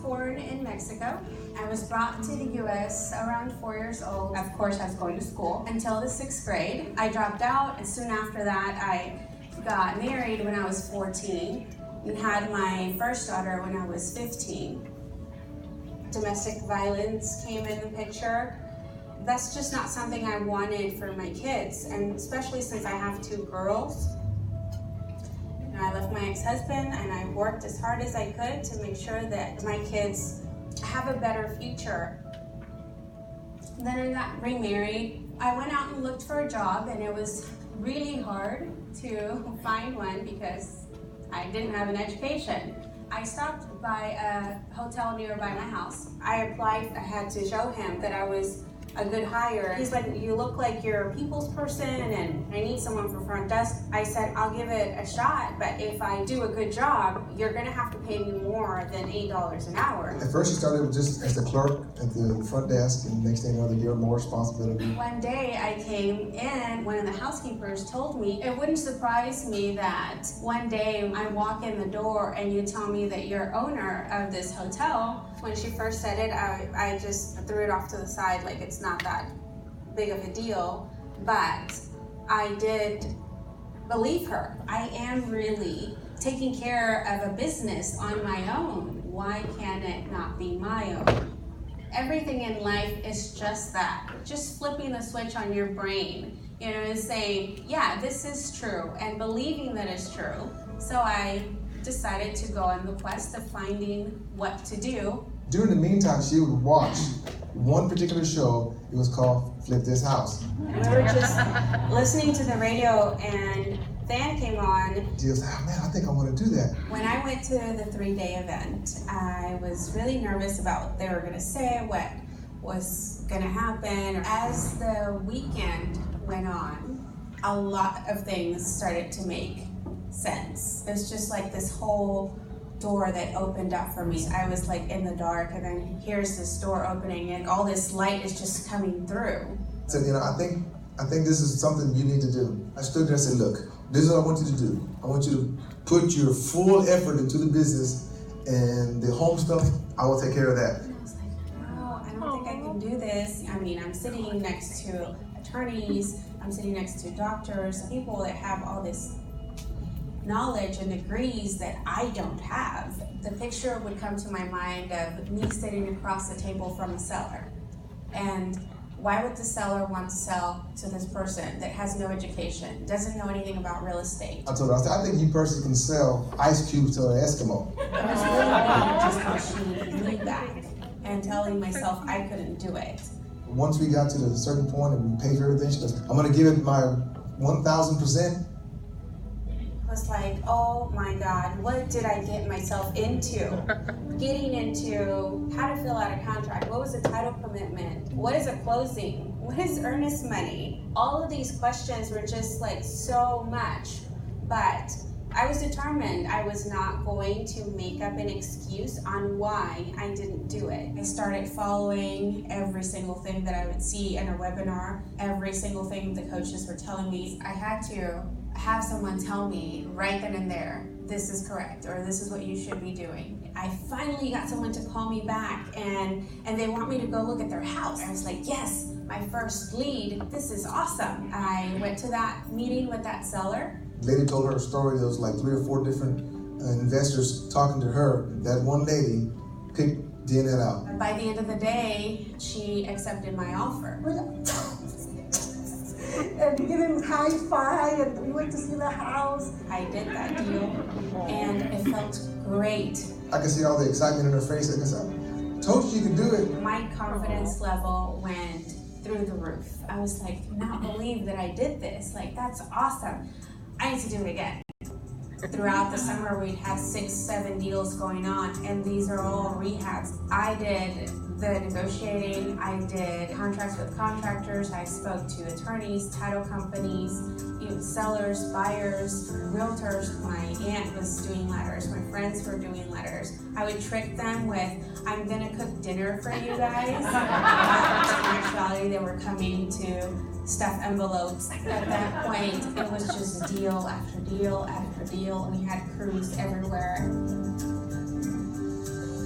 born in Mexico. I was brought to the U.S. around 4 years old. Of course, I was going to school until the 6th grade. I dropped out, and soon after that, I got married when I was 14 and had my first daughter when I was 15. Domestic violence came in the picture. That's just not something I wanted for my kids, and especially since I have 2 girls. I left my ex-husband and I worked as hard as I could to make sure that my kids have a better future. Then I got remarried. I went out and looked for a job, and it was really hard to find one because I didn't have an education. I stopped by a hotel nearby my house. I applied. I had to show him that I was a good hire. He's like, you look like you're a people's person and I need someone for front desk. I said, I'll give it a shot, but if I do a good job, you're gonna have to pay me more than $8 an hour. At first you started just as the clerk at the front desk, and next thing you know, you get more responsibility. One day I came in, one of the housekeepers told me, it wouldn't surprise me that one day I walk in the door and you tell me that you're owner of this hotel. When she first said it, I just threw it off to the side like it's not that big of a deal, but I did believe her. I am really taking care of a business on my own. Why can it not be my own? Everything in life is just that, just flipping the switch on your brain, and saying, yeah, this is true, and believing that it's true. So I decided to go on the quest of finding what to do. During the meantime, she would watch one particular show. It was called Flip This House. We were just listening to the radio and Van came on. She was like, oh man, I think I want to do that. When I went to the 3-day event, I was really nervous about what they were going to say, what was going to happen. As the weekend went on, a lot of things started to make sense. It's just like this whole door that opened up for me. I was like in the dark, and then here's this door opening and all this light is just coming through. I said, I think this is something you need to do. I stood there and said, look, this is what I want you to do. I want you to put your full effort into the business, and the home stuff, I will take care of that. And I was like, no, I don't think I can do this. I mean, I'm sitting next to attorneys, I'm sitting next to doctors, people that have all this knowledge and degrees that I don't have. The picture would come to my mind of me sitting across the table from a seller. And why would the seller want to sell to this person that has no education, doesn't know anything about real estate? I told her, I think you personally can sell ice cubes to an Eskimo. I was really just pushing me back and telling myself I couldn't do it. Once we got to a certain point and we paid for everything, she goes, I'm gonna give it my 1,000%. Was like, oh my God, what did I get myself into? Getting into how to fill out a contract, what was a title commitment, what is a closing, what is earnest money? All of these questions were just like so much, but I was determined I was not going to make up an excuse on why I didn't do it. I started following every single thing that I would see in a webinar, every single thing the coaches were telling me. I had to have someone tell me right then and there, this is correct, or this is what you should be doing. I finally got someone to call me back, and they want me to go look at their house. I was like, yes, my first lead, this is awesome. I went to that meeting with that seller. The lady told her a story. There was like 3 or 4 different investors talking to her. That one lady picked DNA out. By the end of the day, she accepted my offer. And we gave him high five, and we went to see the house. I did that deal, and it felt great. I could see all the excitement in her face. I told you you could do it. My confidence level went through the roof. I was like, not believe that I did this. Like, that's awesome. I need to do it again. Throughout the summer, we'd have 6, 7 deals going on, and these are all rehabs. I did the negotiating, I did contracts with contractors, I spoke to attorneys, title companies, even sellers, buyers, realtors. My aunt was doing letters, my friends were doing letters. I would trick them with, I'm gonna cook dinner for you guys. In actuality, they were coming to stuff envelopes. At that point, it was just deal after deal after deal. We had crews everywhere.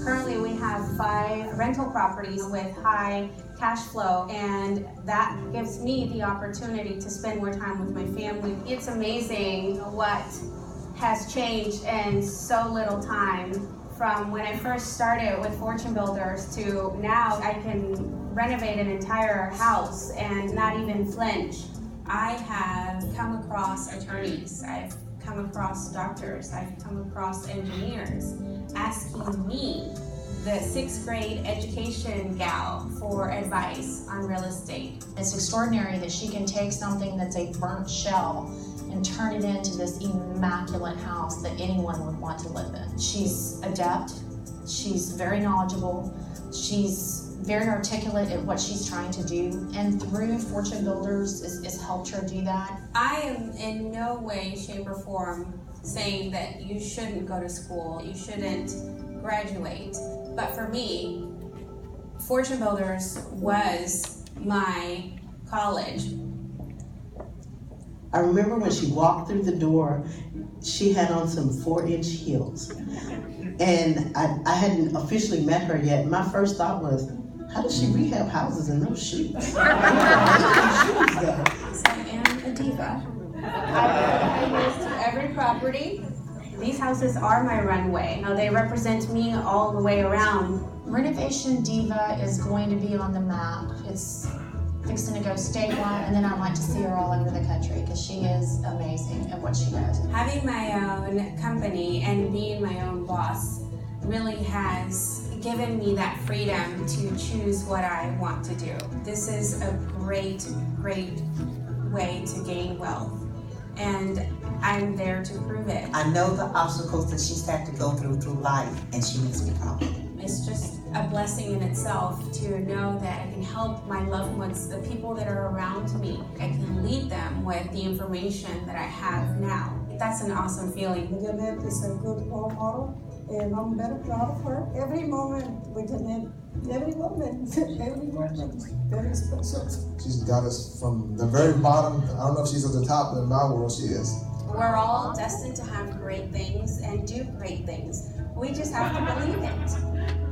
Currently, we have 5 rental properties with high cash flow, and that gives me the opportunity to spend more time with my family. It's amazing what has changed in so little time, from when I first started with Fortune Builders to now I can renovate an entire house and not even flinch. I have come across attorneys, I've come across doctors, I've come across engineers asking me, the 6th grade education gal, for advice on real estate. It's extraordinary that she can take something that's a burnt shell and turn it into this immaculate house that anyone would want to live in. She's adept, she's very knowledgeable, she's very articulate at what she's trying to do, and through Fortune Builders has helped her do that. I am in no way, shape, or form saying that you shouldn't go to school, you shouldn't graduate. But for me, Fortune Builders was my college. I remember when she walked through the door, she had on some 4-inch heels. And I hadn't officially met her yet. My first thought was, how does she rehab houses in those shoes? So I am a diva. I go to every property. These houses are my runway. Now, they represent me all the way around. Renovation Diva is going to be on the map. It's fixing to go statewide, and then I'd like to see her all over the country because she is amazing at what she does. Having my own company and being my own boss really has given me that freedom to choose what I want to do. This is a great, great way to gain wealth, and I'm there to prove it. I know the obstacles that she's had to go through life, and she makes me proud. It's just a blessing in itself to know that I can help my loved ones, the people that are around me. I can lead them with the information that I have now. That's an awesome feeling. Jeanette is a good role model, and I'm very proud of her. Every moment with Jeanette, every moment, very special. She's got us from the very bottom. I don't know if she's at the top, but in my world she is. We're all destined to have great things and do great things. We just have to believe it.